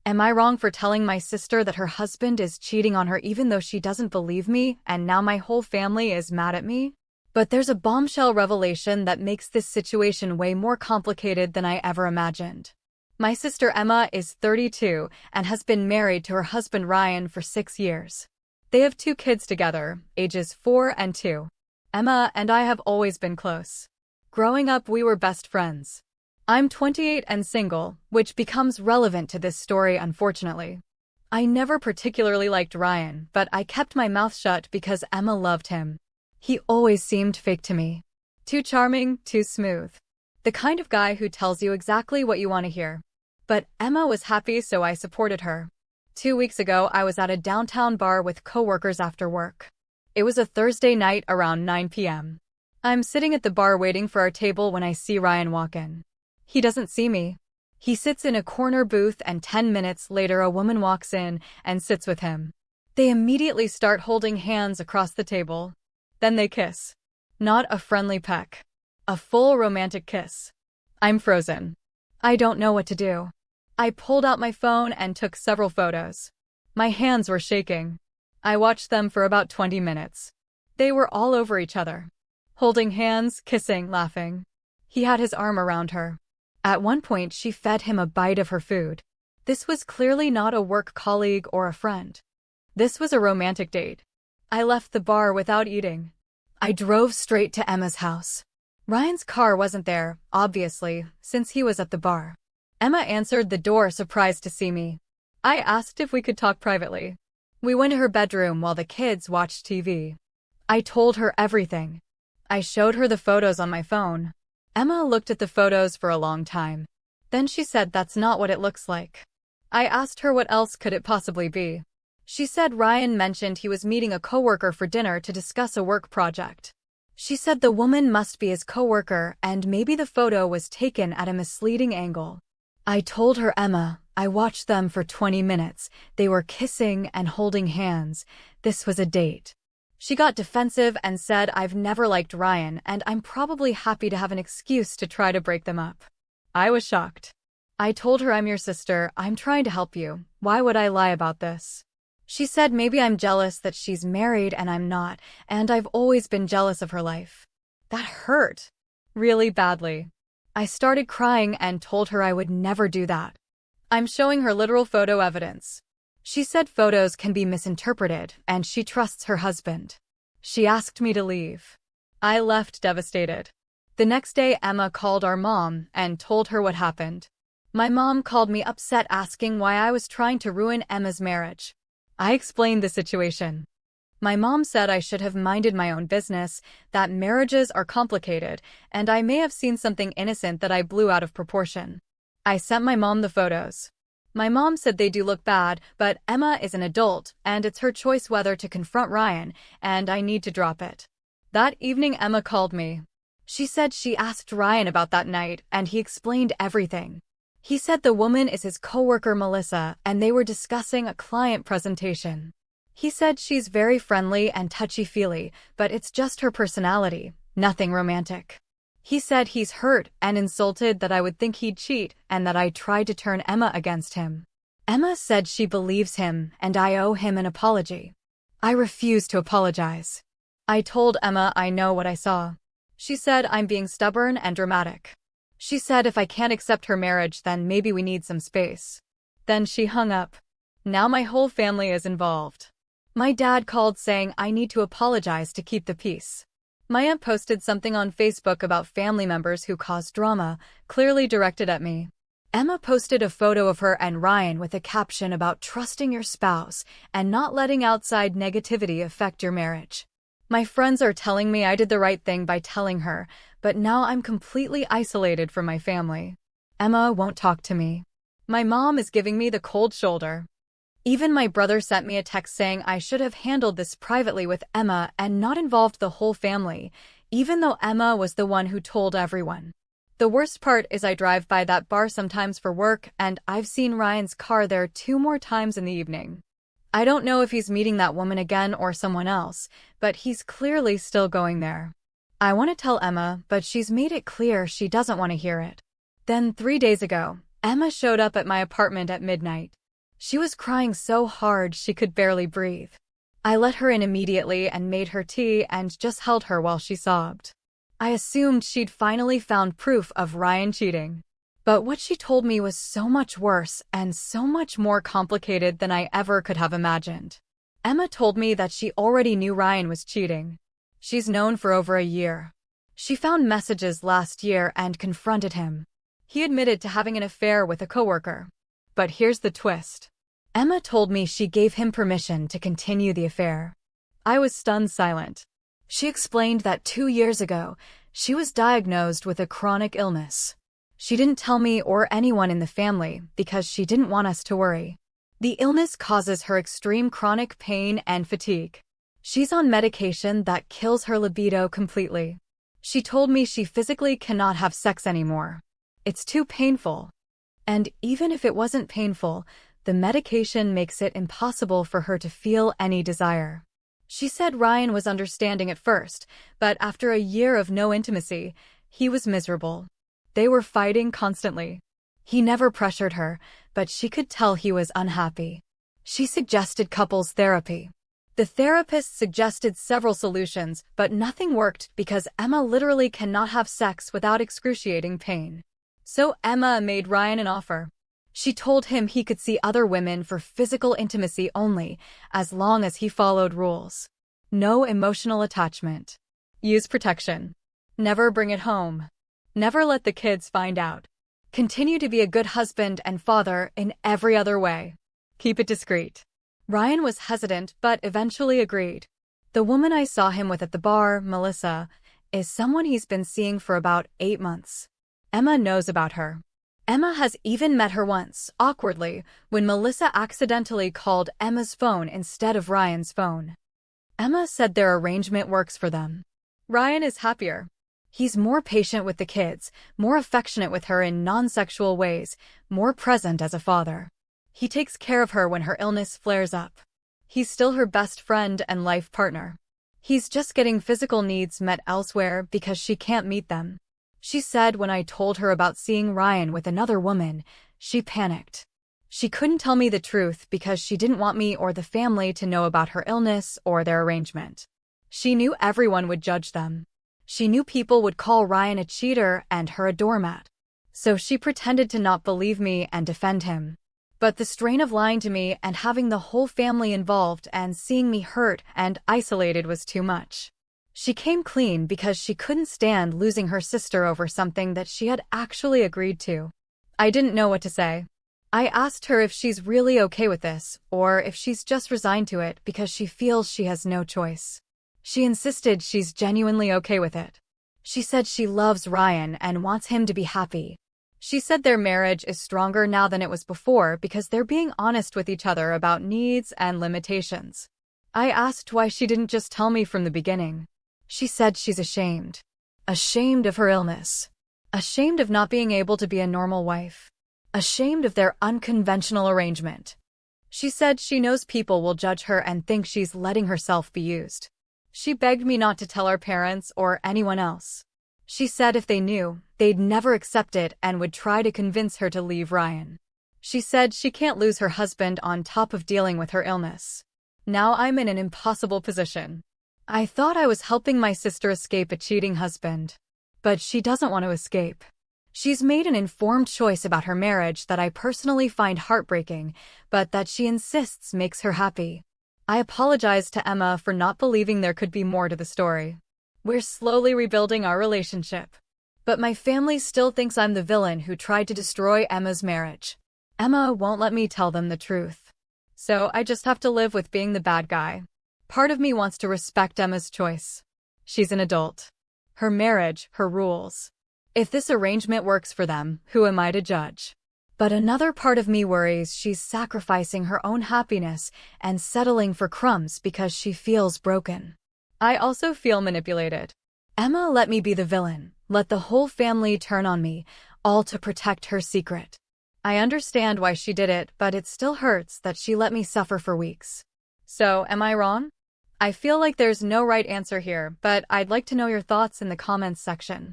Am I wrong for telling my sister that her husband is cheating on her even though she doesn't believe me, and now my whole family is mad at me? But there's a bombshell revelation that makes this situation way more complicated than I ever imagined. My sister Emma is 32 and has been married to her husband Ryan for 6 years. They have 2 kids together, ages 4 and 2. Emma and I have always been close. Growing up, we were best friends. I'm 28 and single, which becomes relevant to this story, unfortunately. I never particularly liked Ryan, but I kept my mouth shut because Emma loved him. He always seemed fake to me. Too charming, too smooth. The kind of guy who tells you exactly what you want to hear. But Emma was happy, so I supported her. 2 weeks ago, I was at a downtown bar with coworkers after work. It was a Thursday night around 9 p.m. I'm sitting at the bar waiting for our table when I see Ryan walk in. He doesn't see me. He sits in a corner booth, and 10 minutes later a woman walks in and sits with him. They immediately start holding hands across the table. Then they kiss. Not a friendly peck. A full romantic kiss. I'm frozen. I don't know what to do. I pulled out my phone and took several photos. My hands were shaking. I watched them for about 20 minutes. They were all over each other. Holding hands, kissing, laughing. He had his arm around her. At one point, she fed him a bite of her food. This was clearly not a work colleague or a friend. This was a romantic date. I left the bar without eating. I drove straight to Emma's house. Ryan's car wasn't there, obviously, since he was at the bar. Emma answered the door, surprised to see me. I asked if we could talk privately. We went to her bedroom while the kids watched TV. I told her everything. I showed her the photos on my phone. Emma looked at the photos for a long time. Then she said that's not what it looks like. I asked her what else could it possibly be. She said Ryan mentioned he was meeting a coworker for dinner to discuss a work project. She said the woman must be his coworker and maybe the photo was taken at a misleading angle. I told her, Emma, I watched them for 20 minutes. They were kissing and holding hands. This was a date. She got defensive and said I've never liked Ryan and I'm probably happy to have an excuse to try to break them up. I was shocked. I told her, I'm your sister, I'm trying to help you. Why would I lie about this? She said maybe I'm jealous that she's married and I'm not, and I've always been jealous of her life. That hurt. Really badly. I started crying and told her I would never do that. I'm showing her literal photo evidence. She said photos can be misinterpreted and she trusts her husband. She asked me to leave. I left devastated. The next day, Emma called our mom and told her what happened. My mom called me upset, asking why I was trying to ruin Emma's marriage. I explained the situation. My mom said I should have minded my own business, that marriages are complicated, and I may have seen something innocent that I blew out of proportion. I sent my mom the photos. My mom said they do look bad, but Emma is an adult, and it's her choice whether to confront Ryan, and I need to drop it. That evening, Emma called me. She said she asked Ryan about that night, and he explained everything. He said the woman is his coworker Melissa, and they were discussing a client presentation. He said she's very friendly and touchy-feely, but it's just her personality, nothing romantic. He said he's hurt and insulted that I would think he'd cheat and that I tried to turn Emma against him. Emma said she believes him and I owe him an apology. I refuse to apologize. I told Emma I know what I saw. She said I'm being stubborn and dramatic. She said if I can't accept her marriage, then maybe we need some space. Then she hung up. Now my whole family is involved. My dad called saying I need to apologize to keep the peace. My aunt posted something on Facebook about family members who caused drama, clearly directed at me. Emma posted a photo of her and Ryan with a caption about trusting your spouse and not letting outside negativity affect your marriage. My friends are telling me I did the right thing by telling her, but now I'm completely isolated from my family. Emma won't talk to me. My mom is giving me the cold shoulder. Even my brother sent me a text saying I should have handled this privately with Emma and not involved the whole family, even though Emma was the one who told everyone. The worst part is I drive by that bar sometimes for work, and I've seen Ryan's car there 2 more times in the evening. I don't know if he's meeting that woman again or someone else, but he's clearly still going there. I want to tell Emma, but she's made it clear she doesn't want to hear it. Then 3 days ago, Emma showed up at my apartment at midnight. She was crying so hard she could barely breathe. I let her in immediately and made her tea and just held her while she sobbed. I assumed she'd finally found proof of Ryan cheating. But what she told me was so much worse and so much more complicated than I ever could have imagined. Emma told me that she already knew Ryan was cheating. She's known for over a year. She found messages last year and confronted him. He admitted to having an affair with a coworker. But here's the twist. Emma told me she gave him permission to continue the affair. I was stunned silent. She explained that 2 years ago, she was diagnosed with a chronic illness. She didn't tell me or anyone in the family because she didn't want us to worry. The illness causes her extreme chronic pain and fatigue. She's on medication that kills her libido completely. She told me she physically cannot have sex anymore. It's too painful. And even if it wasn't painful, the medication makes it impossible for her to feel any desire. She said Ryan was understanding at first, but after a year of no intimacy, he was miserable. They were fighting constantly. He never pressured her, but she could tell he was unhappy. She suggested couples therapy. The therapist suggested several solutions, but nothing worked because Emma literally cannot have sex without excruciating pain. So Emma made Ryan an offer. She told him he could see other women for physical intimacy only, as long as he followed rules. No emotional attachment. Use protection. Never bring it home. Never let the kids find out. Continue to be a good husband and father in every other way. Keep it discreet. Ryan was hesitant but eventually agreed. The woman I saw him with at the bar, Melissa, is someone he's been seeing for about 8 months. Emma knows about her. Emma has even met her once, awkwardly, when Melissa accidentally called Emma's phone instead of Ryan's phone. Emma said their arrangement works for them. Ryan is happier. He's more patient with the kids, more affectionate with her in non-sexual ways, more present as a father. He takes care of her when her illness flares up. He's still her best friend and life partner. He's just getting physical needs met elsewhere because she can't meet them. She said when I told her about seeing Ryan with another woman, she panicked. She couldn't tell me the truth because she didn't want me or the family to know about her illness or their arrangement. She knew everyone would judge them. She knew people would call Ryan a cheater and her a doormat. So she pretended to not believe me and defend him. But the strain of lying to me and having the whole family involved and seeing me hurt and isolated was too much. She came clean because she couldn't stand losing her sister over something that she had actually agreed to. I didn't know what to say. I asked her if she's really okay with this, or if she's just resigned to it because she feels she has no choice. She insisted she's genuinely okay with it. She said she loves Ryan and wants him to be happy. She said their marriage is stronger now than it was before because they're being honest with each other about needs and limitations. I asked why she didn't just tell me from the beginning. She said she's ashamed. Ashamed of her illness. Ashamed of not being able to be a normal wife. Ashamed of their unconventional arrangement. She said she knows people will judge her and think she's letting herself be used. She begged me not to tell our parents or anyone else. She said if they knew, they'd never accept it and would try to convince her to leave Ryan. She said she can't lose her husband on top of dealing with her illness. Now I'm in an impossible position. I thought I was helping my sister escape a cheating husband. But she doesn't want to escape. She's made an informed choice about her marriage that I personally find heartbreaking, but that she insists makes her happy. I apologized to Emma for not believing there could be more to the story. We're slowly rebuilding our relationship. But my family still thinks I'm the villain who tried to destroy Emma's marriage. Emma won't let me tell them the truth. So I just have to live with being the bad guy. Part of me wants to respect Emma's choice. She's an adult. Her marriage, her rules. If this arrangement works for them, who am I to judge? But another part of me worries she's sacrificing her own happiness and settling for crumbs because she feels broken. I also feel manipulated. Emma let me be the villain, let the whole family turn on me, all to protect her secret. I understand why she did it, but it still hurts that she let me suffer for weeks. So, am I wrong? I feel like there's no right answer here, but I'd like to know your thoughts in the comments section.